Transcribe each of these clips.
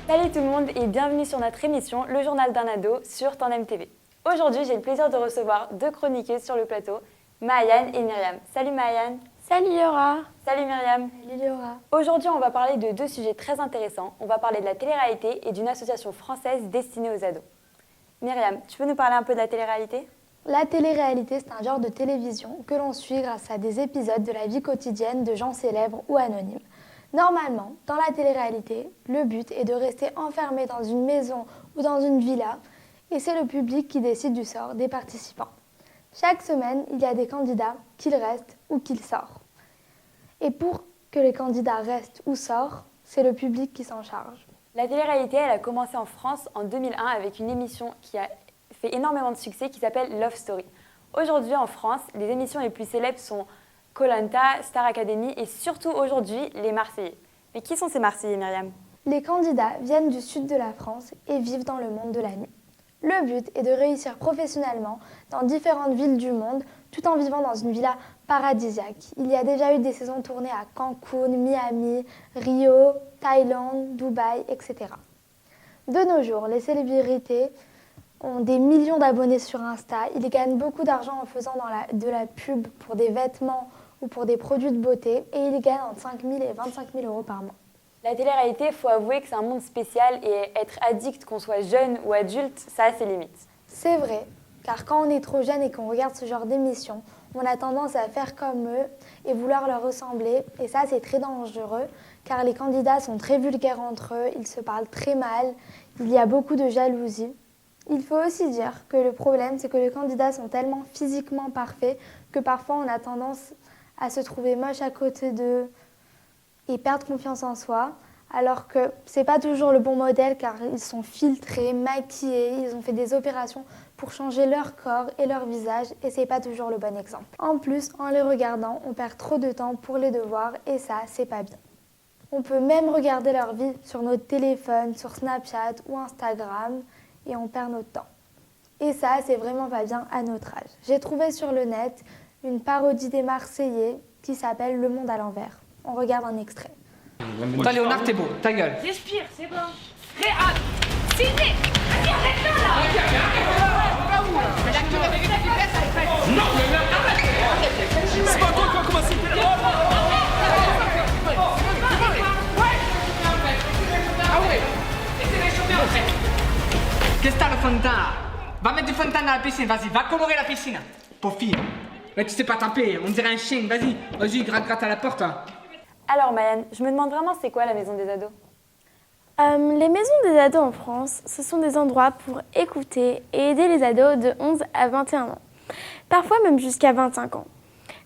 Salut tout le monde et bienvenue sur notre émission Le Journal d'un ado sur Tandem TV. Aujourd'hui, j'ai le plaisir de recevoir deux chroniqueuses sur le plateau, Maëane et Myriam. Salut Maëane. Salut Laura. Salut Myriam. Salut Laura. Aujourd'hui, on va parler de deux sujets très intéressants. On va parler de la télé-réalité et d'une association française destinée aux ados. Myriam, tu peux nous parler un peu de la télé-réalité ? La télé-réalité, c'est un genre de télévision que l'on suit grâce à des épisodes de la vie quotidienne de gens célèbres ou anonymes. Normalement, dans la télé-réalité, le but est de rester enfermé dans une maison ou dans une villa et c'est le public qui décide du sort des participants. Chaque semaine, il y a des candidats, qu'ils restent ou qu'ils sortent. Et pour que les candidats restent ou sortent, c'est le public qui s'en charge. La télé-réalité, elle a commencé en France en 2001 avec une émission qui a fait énormément de succès qui s'appelle Love Story. Aujourd'hui en France, les émissions les plus célèbres sont Koh-Lanta, Star Academy et surtout aujourd'hui les Marseillais. Mais qui sont ces Marseillais, Myriam ? Les candidats viennent du sud de la France et vivent dans le monde de la nuit. Le but est de réussir professionnellement dans différentes villes du monde tout en vivant dans une villa paradisiaque. Il y a déjà eu des saisons tournées à Cancun, Miami, Rio, Thaïlande, Dubaï, etc. De nos jours, les célébrités ont des millions d'abonnés sur Insta. Ils gagnent beaucoup d'argent en faisant de la pub pour des vêtements ou pour des produits de beauté et ils gagnent entre 5 000 et 25 000 euros par mois. La télé-réalité, il faut avouer que c'est un monde spécial et être addict, qu'on soit jeune ou adulte, ça a ses limites. C'est vrai, car quand on est trop jeune et qu'on regarde ce genre d'émission, on a tendance à faire comme eux et vouloir leur ressembler. Et ça, c'est très dangereux, car les candidats sont très vulgaires entre eux, ils se parlent très mal, il y a beaucoup de jalousie. Il faut aussi dire que le problème, c'est que les candidats sont tellement physiquement parfaits que parfois on a tendance à se trouver moche à côté d'eux et perdre confiance en soi, alors que c'est pas toujours le bon modèle car ils sont filtrés, maquillés, ils ont fait des opérations pour changer leur corps et leur visage et c'est pas toujours le bon exemple. En plus, en les regardant, on perd trop de temps pour les devoirs et ça, c'est pas bien. On peut même regarder leur vie sur notre téléphone, sur Snapchat ou Instagram et on perd notre temps. Et ça, c'est vraiment pas bien à notre âge. J'ai trouvé sur le net une parodie des Marseillais qui s'appelle Le Monde à l'envers. On regarde un extrait. Toi, Léonard, t'es beau, ta gueule. Respire, c'est bon. Très hâte. Signé. Vas-y, arrête-toi là. Non, mais arrête. C'est pas toi qui vas commencer. Ah ouais. Laissez-les chauffer en fait. Qu'est-ce que t'as le fond de teint là ? Va mettre du fond de teint dans la piscine, vas-y, va colorer la piscine. Pauvre fille. Mais tu sais pas taper, on dirait un chien, vas-y, gratte à la porte. Hein. Alors Maëane, je me demande vraiment c'est quoi la maison des ados ? Les maisons des ados en France, ce sont des endroits pour écouter et aider les ados de 11 à 21 ans, parfois même jusqu'à 25 ans.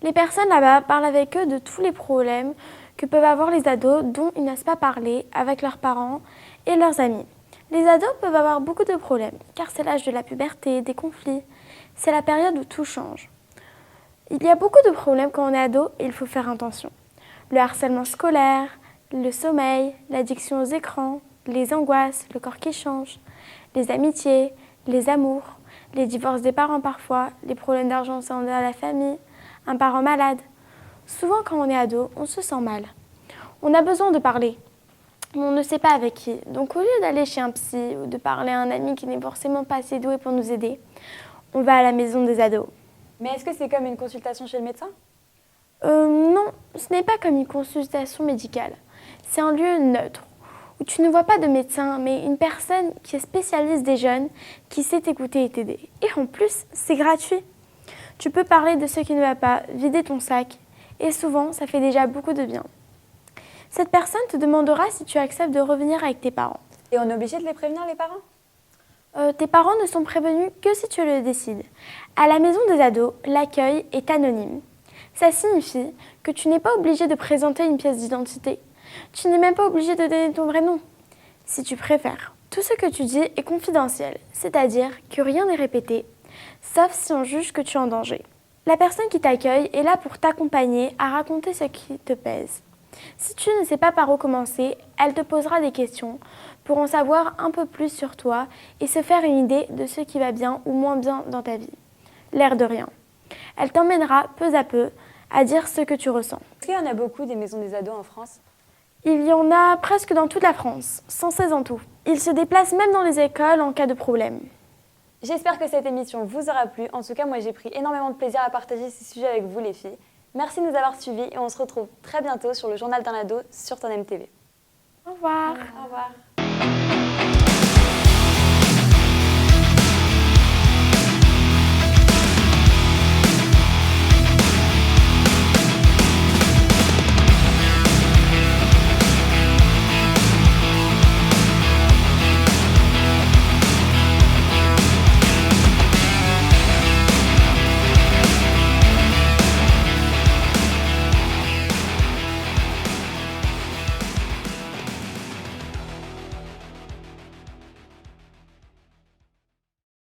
Les personnes là-bas parlent avec eux de tous les problèmes que peuvent avoir les ados dont ils n'osent pas parler avec leurs parents et leurs amis. Les ados peuvent avoir beaucoup de problèmes, car c'est l'âge de la puberté, des conflits, c'est la période où tout change. Il y a beaucoup de problèmes quand on est ado et il faut faire attention. Le harcèlement scolaire, le sommeil, l'addiction aux écrans, les angoisses, le corps qui change, les amitiés, les amours, les divorces des parents parfois, les problèmes d'argent dans la famille, un parent malade. Souvent quand on est ado, on se sent mal. On a besoin de parler, mais on ne sait pas avec qui. Donc au lieu d'aller chez un psy ou de parler à un ami qui n'est forcément pas assez doué pour nous aider, on va à la maison des ados. Mais est-ce que c'est comme une consultation chez le médecin ? Non, ce n'est pas comme une consultation médicale. C'est un lieu neutre, où tu ne vois pas de médecin, mais une personne qui est spécialiste des jeunes, qui sait t'écouter et t'aider. Et en plus, c'est gratuit. Tu peux parler de ce qui ne va pas, vider ton sac, et souvent, ça fait déjà beaucoup de bien. Cette personne te demandera si tu acceptes de revenir avec tes parents. Et on est obligé de les prévenir, les parents ? Tes parents ne sont prévenus que si tu le décides. À la maison des ados, l'accueil est anonyme. Ça signifie que tu n'es pas obligé de présenter une pièce d'identité. Tu n'es même pas obligé de donner ton vrai nom. Si tu préfères, tout ce que tu dis est confidentiel, c'est-à-dire que rien n'est répété, sauf si on juge que tu es en danger. La personne qui t'accueille est là pour t'accompagner à raconter ce qui te pèse. Si tu ne sais pas par où commencer, elle te posera des questions pour en savoir un peu plus sur toi et se faire une idée de ce qui va bien ou moins bien dans ta vie. L'air de rien. Elle t'emmènera peu à peu à dire ce que tu ressens. Est-ce qu'il y en a beaucoup des maisons des ados en France ? Il y en a presque dans toute la France, 116 en tout. Ils se déplacent même dans les écoles en cas de problème. J'espère que cette émission vous aura plu. En tout cas, moi j'ai pris énormément de plaisir à partager ces sujets avec vous les filles. Merci de nous avoir suivis et on se retrouve très bientôt sur le journal d'un ado sur Tonem TV. Au revoir. Au revoir.